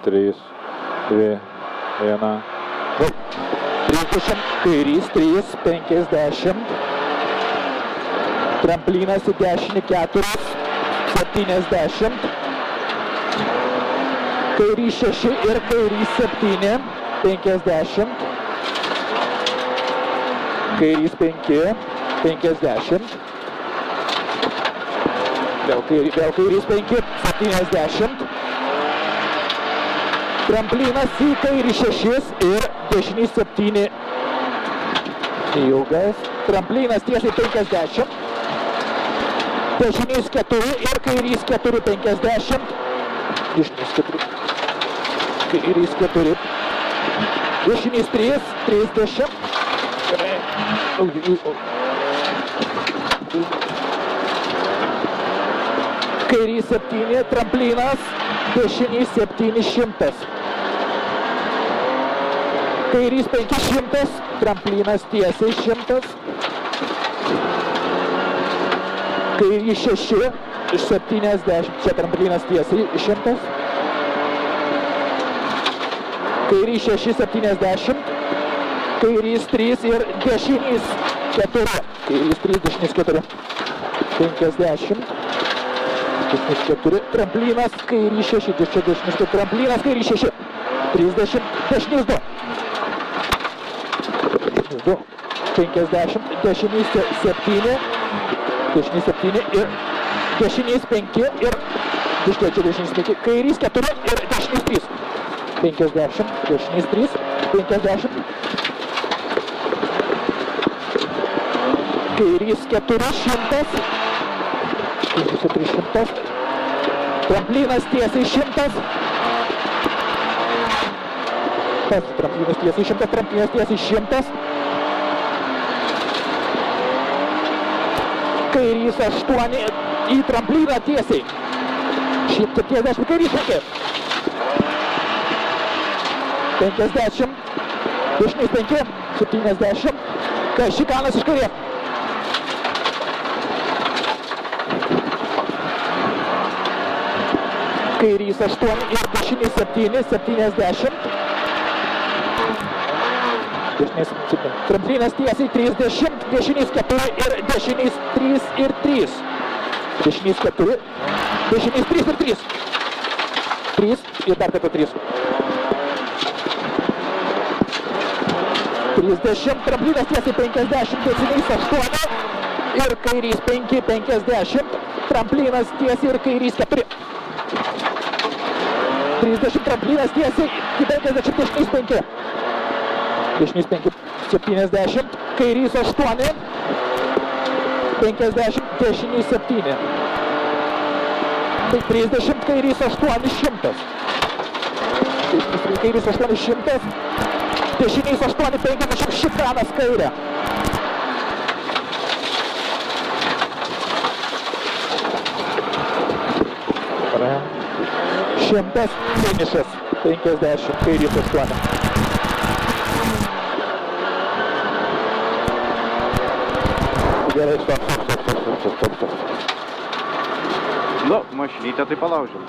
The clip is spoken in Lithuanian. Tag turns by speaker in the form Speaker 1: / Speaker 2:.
Speaker 1: 3, 2, 1.
Speaker 2: 30, kairys 3, 50. Tramplinas į dešinį 4, 70. Kairys 6 ir kairys 7, 50. Kairys 5, 50. Vėl kairys 5, 70. Tramplinas į kairį 6 ir dešinį 7. Ilgas. Tramplinas tiesiai 50. Dešinys 4 ir kairys 4, 50. Dešinys 4. Kairys 4. Dešinys 3, 30. Kairys 7, tramplinas, dešinys 700. Kairys 500, tramplinas tiesiai 100. Kairys 6 iš 70, čia tramplinas tiesiai 100. Kairys 6, 70. Kairys 3 ir dešinys 4. Kairys 3, dešinys 4. 50. Dešinys 4. Tramplinas, kairys 6. Dešinys 4. Tramplinas, kairys 6. 30. Dešinys 2. Dešinys 2. 50. Dešinys 7. Dešinys 7 ir dešinys 5 ir dešinys 5. Kairys 4 ir dešinys 3. 50. Dešinys 3. 50. Kairys 400. Kairys 400. Tramplinas tiesiai 100. Tramplinas tiesiai 100. Tramplinas tiesiai 100. Kairys 8 į trampliną tiesiai. 170. Kairys 5. 50. Dešinys 5. 70. Šikanas iš kairės. Kairys 8 ir dešinys 7, 70. Dešinys 7. Tramplinas tiesiai 30, dešinys 4 ir dešinys 3 ir 3. Dešinys 4, dešinys 3 ir 3. 3 ir dar kartą 3. 30, tramplinas tiesiai 50, dešinys 8 ir kairys 5, 50. Tramplinas tiesiai ir kairys 4. 30, tramplinas tiesiai, 50, dešinys 5. Dešinys 5, 70, kairys 8, 50, dešinys 7. Tai 30, kairys 8, 100. Kairys 8, 100. Dešinys 8, 50, šikanas kairė. Šimtas, finišas, 50, kairys 8. Gerai, stop.
Speaker 3: Nu, mašinytę tai palaužėm.